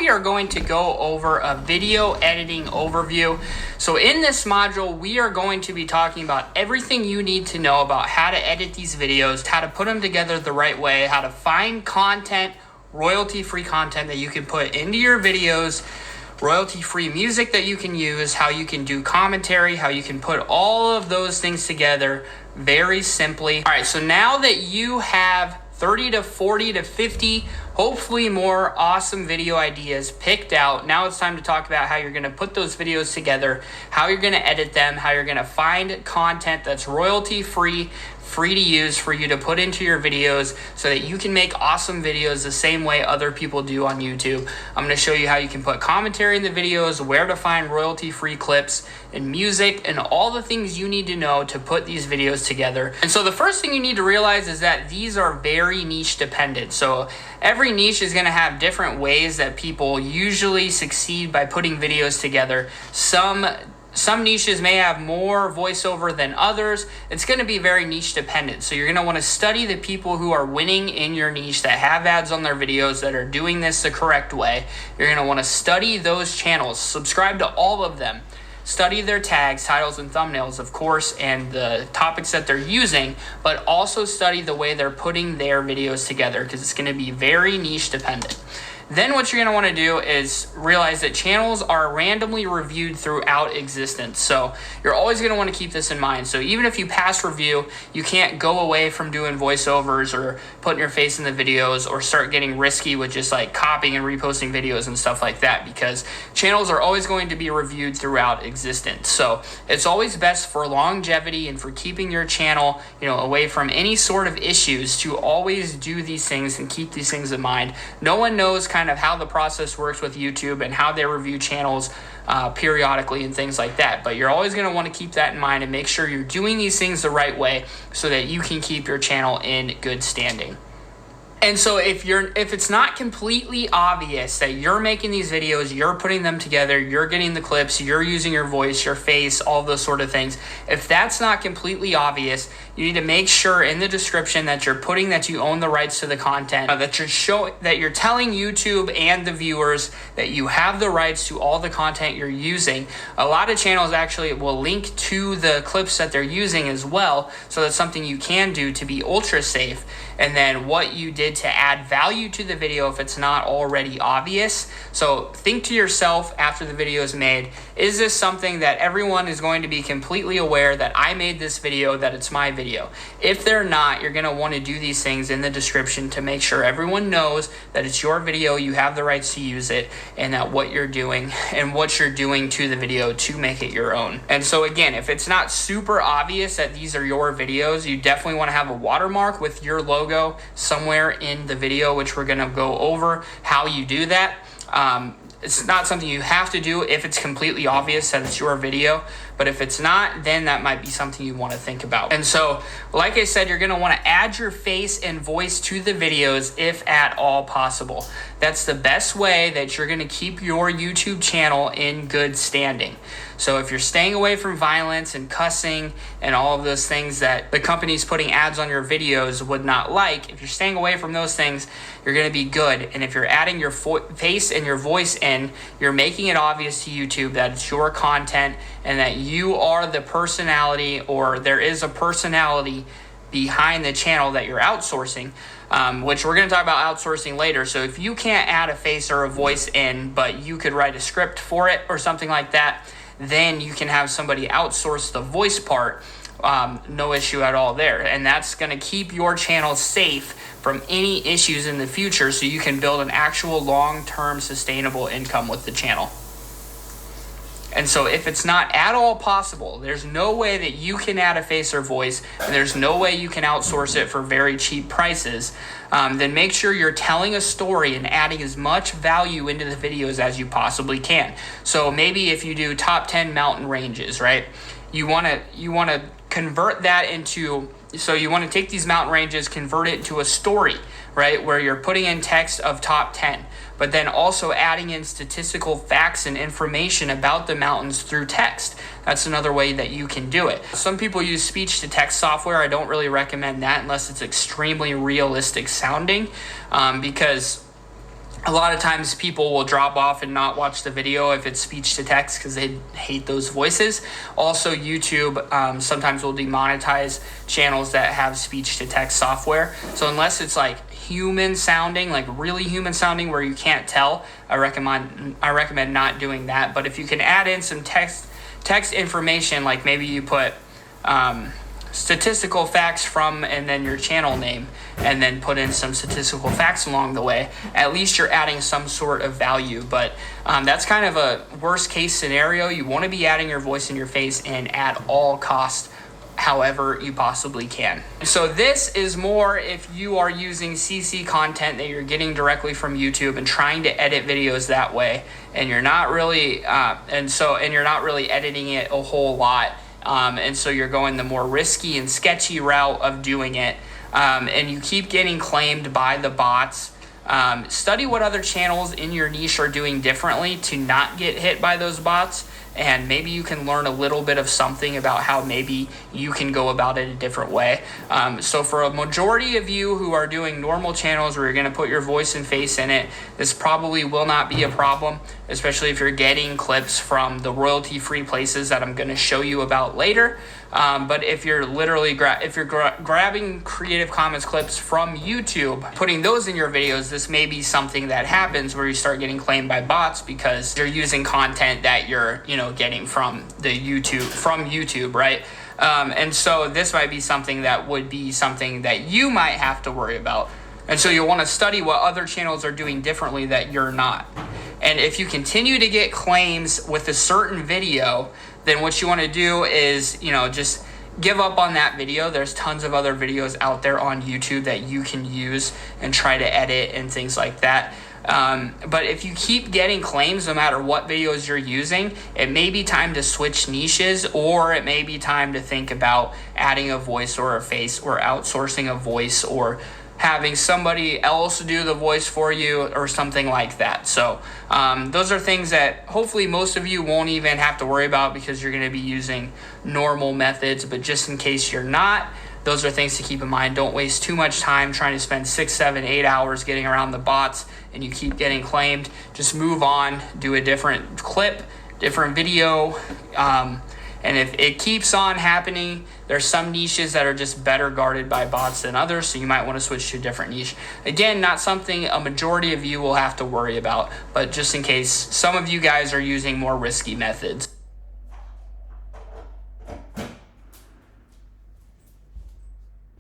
we are going to go over a video editing overview. So in this module, we are going to be talking about everything you need to know about how to edit these videos, how to put them together the right way, how to find content, royalty-free content that you can put into your videos, royalty-free music that you can use, how you can do commentary, how you can put all of those things together very simply. All right, so now that you have 30 to 40 to 50, hopefully more awesome video ideas picked out, now it's time to talk about how you're going to put those videos together, how you're going to edit them, how you're going to find content that's royalty-free, free to use for you to put into your videos so that you can make awesome videos the same way other people do on YouTube. I'm going to show you how you can put commentary in the videos, where to find royalty-free clips and music, and all the things you need to know to put these videos together. And so the first thing you need to realize is that these are very niche dependent. So every niche is going to have different ways that people usually succeed by putting videos together. Some niches may have more voiceover than others. It's going to be very niche dependent. So you're going to want to study the people who are winning in your niche, that have ads on their videos, that are doing this the correct way. You're going to want to study those channels, subscribe to all of them, study their tags, titles, and thumbnails, of course, and the topics that they're using, but also study the way they're putting their videos together, because it's going to be very niche dependent. Then what you're going to want to do is realize that channels are randomly reviewed throughout existence. So you're always going to want to keep this in mind. So even if you pass review, you can't go away from doing voiceovers or putting your face in the videos or start getting risky with just like copying and reposting videos and stuff like that, because channels are always going to be reviewed throughout existence. So it's always best for longevity and for keeping your channel, away from any sort of issues, to always do these things and keep these things in mind. No one knows kind of how the process works with YouTube and how they review channels periodically and things like that. But you're always going to want to keep that in mind and make sure you're doing these things the right way so that you can keep your channel in good standing. And so if it's not completely obvious that you're making these videos, you're putting them together, you're getting the clips, you're using your voice, your face, all those sort of things, if that's not completely obvious, you need to make sure in the description that you're putting that you own the rights to the content, that you're telling YouTube and the viewers that you have the rights to all the content you're using. A lot of channels actually will link to the clips that they're using as well, so that's something you can do to be ultra safe. And then what you did to add value to the video if it's not already obvious. So think to yourself after the video is made, is this something that everyone is going to be completely aware that I made this video, that it's my video? If they're not, you're going to want to do these things in the description to make sure everyone knows that it's your video, you have the rights to use it, and that what you're doing and what you're doing to the video to make it your own. And so again, if it's not super obvious that these are your videos, you definitely want to have a watermark with your logo somewhere in the video, which we're going to go over how you do that. It's not something you have to do if it's completely obvious that it's your video, but if it's not, then that might be something you want to think about. And so, like I said, you're going to want to add your face and voice to the videos if at all possible. That's the best way that you're going to keep your YouTube channel in good standing. So if you're staying away from violence and cussing and all of those things that the companies putting ads on your videos would not like, if you're staying away from those things, you're going to be good. And if you're adding your face and your voice in, you're making it obvious to YouTube that it's your content and that you are the personality, or there is a personality behind the channel that you're outsourcing, which we're going to talk about outsourcing later. So if you can't add a face or a voice in, but you could write a script for it or something like that, then you can have somebody outsource the voice part. No issue at all there. And that's going to keep your channel safe from any issues in the future, so you can build an actual long-term sustainable income with the channel. And so if it's not at all possible, there's no way that you can add a face or voice, and there's no way you can outsource it for very cheap prices, then make sure you're telling a story and adding as much value into the videos as you possibly can. So maybe if you do top 10 mountain ranges, right? You want to convert that into, so you want to take these mountain ranges, convert it into a story, right? Where you're putting in text of top 10, but then also adding in statistical facts and information about the mountains through text. That's another way that you can do it. Some people use speech to text software. I don't really recommend that unless it's extremely realistic sounding, because A lot of times people will drop off and not watch the video if it's speech to text because they hate those voices. Also, YouTube sometimes will demonetize channels that have speech to text software. So unless it's like human sounding, like really human sounding where you can't tell, I recommend not doing that. But if you can add in some text information, like maybe you put statistical facts from and then your channel name, and then put in some statistical facts along the way, at least you're adding some sort of value. But that's kind of a worst case scenario. You want to be adding your voice and your face in at all costs, however you possibly can. So this is more if you are using CC content that you're getting directly from YouTube and trying to edit videos that way, and you're not really you're not really editing it a whole lot. And so you're going the more risky and sketchy route of doing it, and you keep getting claimed by the bots. Study what other channels in your niche are doing differently to not get hit by those bots, and maybe you can learn a little bit of something about how maybe you can go about it a different way. So for a majority of you who are doing normal channels where you're going to put your voice and face in it, this probably will not be a problem, especially if you're getting clips from the royalty-free places that I'm going to show you about later. But if you're literally grabbing Creative Commons clips from YouTube, putting those in your videos, this may be something that happens where you start getting claimed by bots because you're using content that you're getting from YouTube, right? And so this might be something that would be something that you might have to worry about. And so you'll want to study what other channels are doing differently that you're not. And if you continue to get claims with a certain video, then what you want to do is, just give up on that video. There's tons of other videos out there on YouTube that you can use and try to edit and things like that. But if you keep getting claims no matter what videos you're using, it may be time to switch niches, or it may be time to think about adding a voice or a face, or outsourcing a voice, or having somebody else do the voice for you or something like that. So those are things that hopefully most of you won't even have to worry about because you're going to be using normal methods. But just in case you're not, those are things to keep in mind. Don't waste too much time trying to spend 6, 7, 8 hours getting around the bots and you keep getting claimed. Just move on, do a different clip, different video. And if it keeps on happening, there's some niches that are just better guarded by bots than others, so you might want to switch to a different niche. Again, not something a majority of you will have to worry about, but just in case some of you guys are using more risky methods.